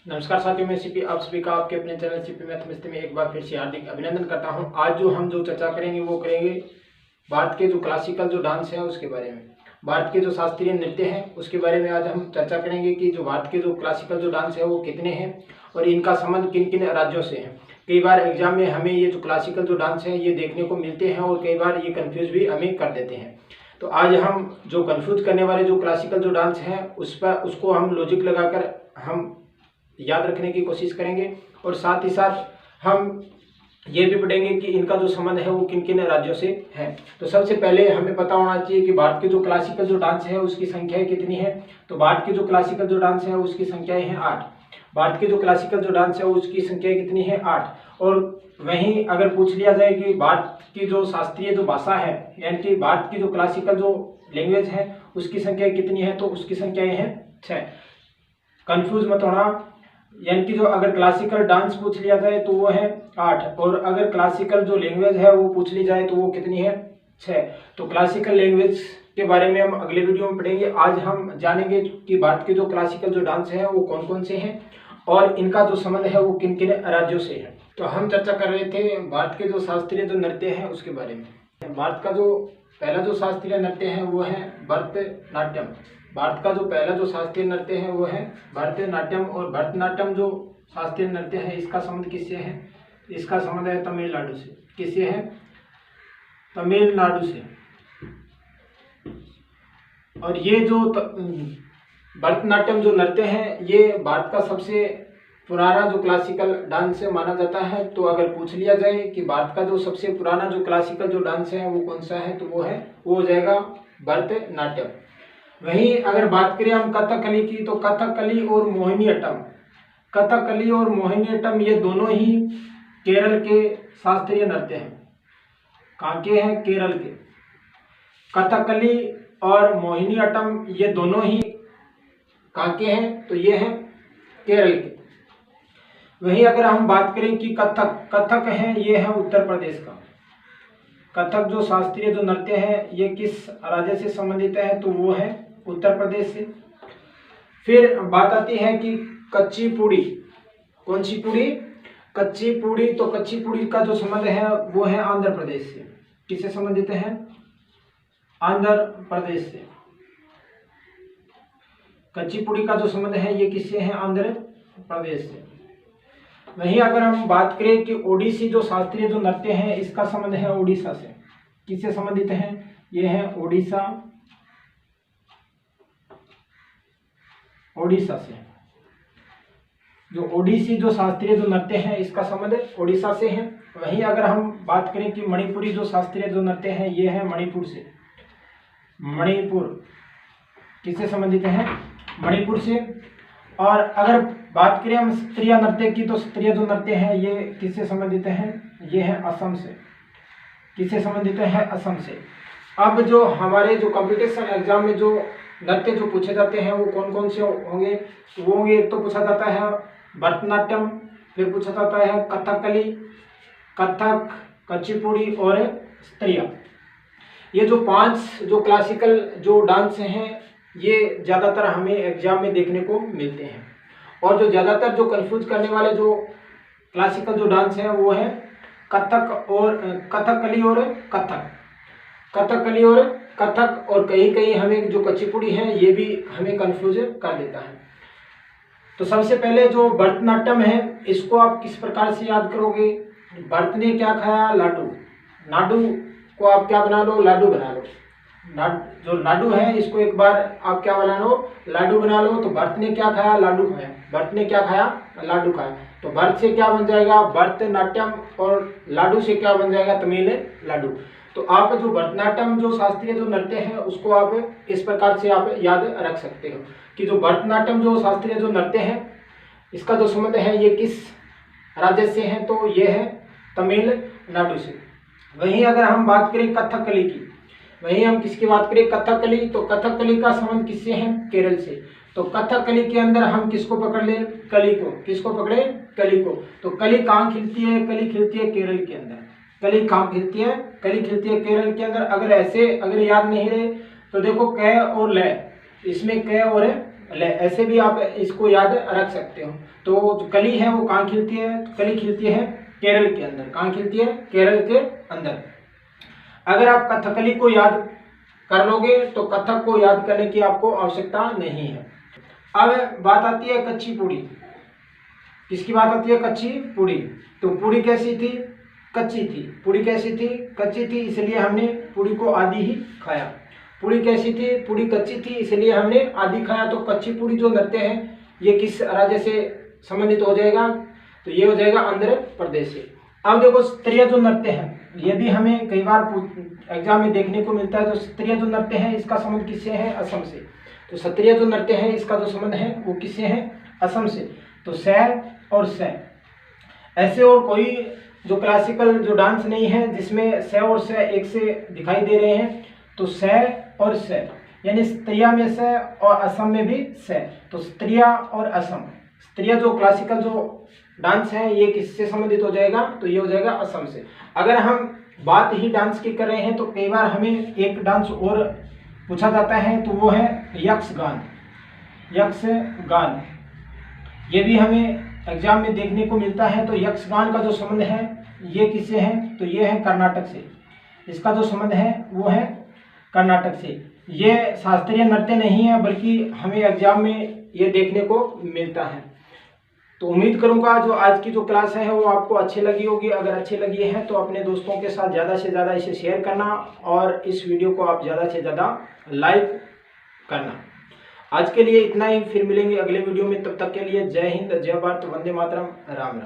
नमस्कार साथियों, मैं सीपी आप सभी का आपके अपने चैनल सीपी मैथमेटिक्स में एक बार फिर से हार्दिक अभिनंदन करता हूं। आज जो हम चर्चा करेंगे वो करेंगे भारत के जो क्लासिकल जो डांस है उसके बारे में। भारत के जो शास्त्रीय नृत्य हैं उसके बारे में आज हम चर्चा करेंगे कि जो भारत के जो क्लासिकल जो डांस है वो कितने हैं और इनका संबंध किन किन राज्यों से है। कई बार एग्जाम में हमें ये जो क्लासिकल जो डांस है ये देखने को मिलते हैं और कई बार ये कन्फ्यूज भी हमें कर देते हैं। तो आज हम जो कन्फ्यूज करने वाले जो क्लासिकल जो डांस हैं उसको हम लॉजिक लगाकर हम याद रखने की कोशिश करेंगे और साथ ही साथ हम ये भी पढ़ेंगे कि इनका जो संबंध है वो किन किन राज्यों से है। तो सबसे पहले हमें पता होना चाहिए कि भारत के जो क्लासिकल जो डांस है उसकी संख्याएं कितनी है। तो भारत के जो क्लासिकल जो डांस है उसकी संख्याएं हैं 8। भारत के जो क्लासिकल जो डांस है उसकी संख्या कितनी है 8। और वहीं अगर पूछ लिया जाए कि भारत की जो शास्त्रीय जो भाषा है यानी कि भारत की जो क्लासिकल जो लैंग्वेज है उसकी संख्या कितनी है, तो उसकी संख्याएं हैं 6। कंफ्यूज मत होना, यानी कि जो अगर क्लासिकल डांस पूछ लिया जाए तो वो है 8 और अगर क्लासिकल जो लैंग्वेज है वो पूछ ली जाए तो वो कितनी है 6। तो क्लासिकल लैंग्वेज के बारे में हम अगले वीडियो में पढ़ेंगे। आज हम जानेंगे कि भारत के जो क्लासिकल जो डांस है वो कौन कौन से हैं और इनका जो संबंध है वो किन किन राज्यों से है। तो हम चर्चा कर रहे थे भारत के जो शास्त्रीय जो नृत्य है उसके बारे में। भारत का जो पहला जो शास्त्रीय नृत्य है वो है भरतनाट्यम। भारत का जो पहला जो शास्त्रीय नृत्य है वो है भरतनाट्यम। और भरतनाट्यम जो शास्त्रीय नृत्य है इसका संबंध किससे है? इसका संबंध है तमिलनाडु से। किससे है? तमिलनाडु से। और ये जो भरतनाट्यम जो नृत्य है ये भारत का सबसे पुराना जो क्लासिकल डांस है माना जाता है। तो अगर पूछ लिया जाए कि भारत का जो सबसे पुराना जो क्लासिकल जो डांस है वो कौन सा है, तो वो हो जाएगा भरतनाट्यम। वहीं अगर बात करें हम कथकली की, तो कथकली और मोहिनीअट्टम, कथकली और मोहिनीअट्टम ये दोनों ही केरल के शास्त्रीय नृत्य हैं। कहाँ के हैं? केरल के। कथकली और मोहिनीअट्टम ये दोनों ही कहाँ के हैं? तो ये हैं केरल के। वहीं अगर हम बात करें कि कथक है, ये है उत्तर प्रदेश का। कथक जो शास्त्रीय जो नृत्य है ये किस राज्य से संबंधित है? तो वो है उत्तर प्रदेश से। फिर बात आती है कि कुचिपुड़ी। कौन सी पुड़ी? कुचिपुड़ी। तो कुचिपुड़ी का जो संबंध है वो है आंध्र प्रदेश से। किससे संबंधित है? आंध्र प्रदेश से। कुचिपुड़ी का जो संबंध है ये किससे है? आंध्र प्रदेश से। वहीं अगर हम बात करें कि ओडिसी जो शास्त्रीय जो नृत्य है इसका संबंध है उड़ीसा से। किससे संबंधित है? ये है ओडिशा, ओडिशा से। जो ओडिसी जो शास्त्रीय जो नृत्य है इसका संबंध ओडिशा से है। वहीं अगर हम बात करें कि मणिपुरी जो शास्त्रीय जो नृत्य है ये है मणिपुर से। मणिपुर किससे संबंधित है? मणिपुर से। और अगर बात करें हम स्त्रीय नृत्य की, तो स्त्रीय जो नृत्य है ये किससे संबंधित है? ये है असम से। किससे संबंधित है? असम से। अब जो हमारे जो कंपटीशन एग्जाम में जो नृत्य जो पूछे जाते हैं वो कौन कौन से होंगे? वो होंगे, एक तो पूछा जाता है भरतनाट्यम, फिर पूछा जाता है कथकली, कथक, कुचिपुड़ी और स्त्रिया। ये जो 5 जो क्लासिकल जो डांस हैं ये ज़्यादातर हमें एग्जाम में देखने को मिलते हैं। और जो ज़्यादातर जो कंफ्यूज करने वाले जो क्लासिकल जो डांस हैं वो है कथक और कथकली और कथक, कथकली और कथक। और कहीं कहीं हमें जो कुचिपुड़ी है ये भी हमें कंफ्यूज कर देता है। तो सबसे पहले जो भरतनाट्यम है इसको आप किस प्रकार से याद करोगे? भरत ने क्या खाया? लाडू। नाडू को आप क्या बना लो? लाडू बना लो। जो लाडू है इसको एक बार आप क्या बना लो? लाडू बना लो। तो भरत ने क्या खाया? लाडू खाया। भरत ने क्या खाया? लाडू खाया। तो भरत से क्या बन जाएगा? भरतनाट्यम। और लाडू से क्या बन जाएगा? तमिलनाडु। तो आप जो भरतनाट्यम जो शास्त्रीय जो नृत्य है उसको आप इस प्रकार से आप याद रख सकते हो कि जो भरतनाट्यम जो शास्त्रीय जो नृत्य है इसका जो संबंध है ये किस राज्य से है? तो ये है तमिलनाडु से। वहीं अगर हम बात करें कथकली की, वहीं हम किसकी बात करें? कथकली। तो कथकली का संबंध किससे है? केरल से। तो कथकली के अंदर हम किसको पकड़ ले? कली को। किसको पकड़े? कली को। तो कली कहाँ खिलती है? कली खिलती है केरल के अंदर। कली कहाँ खिलती है? कली खिलती है केरल के अंदर। अगर ऐसे अगर याद नहीं रहे तो देखो क और ल, इसमें क और ऐसे भी आप इसको याद रख सकते हो। तो जो कली है वो कहाँ खिलती है? तो कली खिलती है केरल के अंदर। कहाँ खिलती है? केरल के अंदर। अगर आप कथकली को याद कर लोगे तो कथक को याद करने की आपको आवश्यकता नहीं है। अब बात आती है कच्ची पूड़ी। किसकी बात आती है? कच्ची पूड़ी। तो पूड़ी कैसी थी? कच्ची थी। पूड़ी कैसी थी? कच्ची थी, इसलिए हमने पूड़ी को आधी ही खाया। पूड़ी कैसी थी? पूड़ी कच्ची थी, इसलिए हमने आधी खाया। तो कच्ची पूड़ी जो नृत्य है ये किस राज्य से संबंधित हो जाएगा? तो ये हो जाएगा आंध्र प्रदेश से। अब देखो स्त्रिय जो नृत्य है ये भी हमें कई बार एग्जाम में देखने को मिलता है। तो स्त्रिय जो नृत्य है इसका संबंध किससे है? असम से। तो सत्रिय जो नृत्य है इसका जो संबंध है वो किससे है? असम से। तो स और स, ऐसे और कोई जो क्लासिकल जो डांस नहीं है जिसमें स और स एक से दिखाई दे रहे हैं। तो स और स, यानी स्त्रिया में स और असम में भी स। तो स्त्रिया और असम, स्त्रिया जो क्लासिकल जो डांस है ये किससे संबंधित हो जाएगा? तो ये हो जाएगा असम से। अगर हम बात ही डांस की कर रहे हैं तो कई बार हमें एक डांस और पूछा जाता है, तो वो है यक्षगान। यक्षगान ये भी हमें एग्जाम में देखने को मिलता है। तो यक्षगान का जो संबंध है ये किससे है? तो ये है कर्नाटक से। इसका जो संबंध है वो है कर्नाटक से। ये शास्त्रीय नृत्य नहीं है बल्कि हमें एग्जाम में ये देखने को मिलता है। तो उम्मीद करूंगा जो आज की जो क्लास है वो आपको अच्छी लगी होगी। अगर अच्छी लगी है तो अपने दोस्तों के साथ ज़्यादा से ज़्यादा इसे शेयर करना और इस वीडियो को आप ज़्यादा से ज़्यादा लाइक करना। आज के लिए इतना ही, फिर मिलेंगे अगले वीडियो में। तब तक के लिए जय हिंद, जय भारत, वंदे मातरम, राम राम।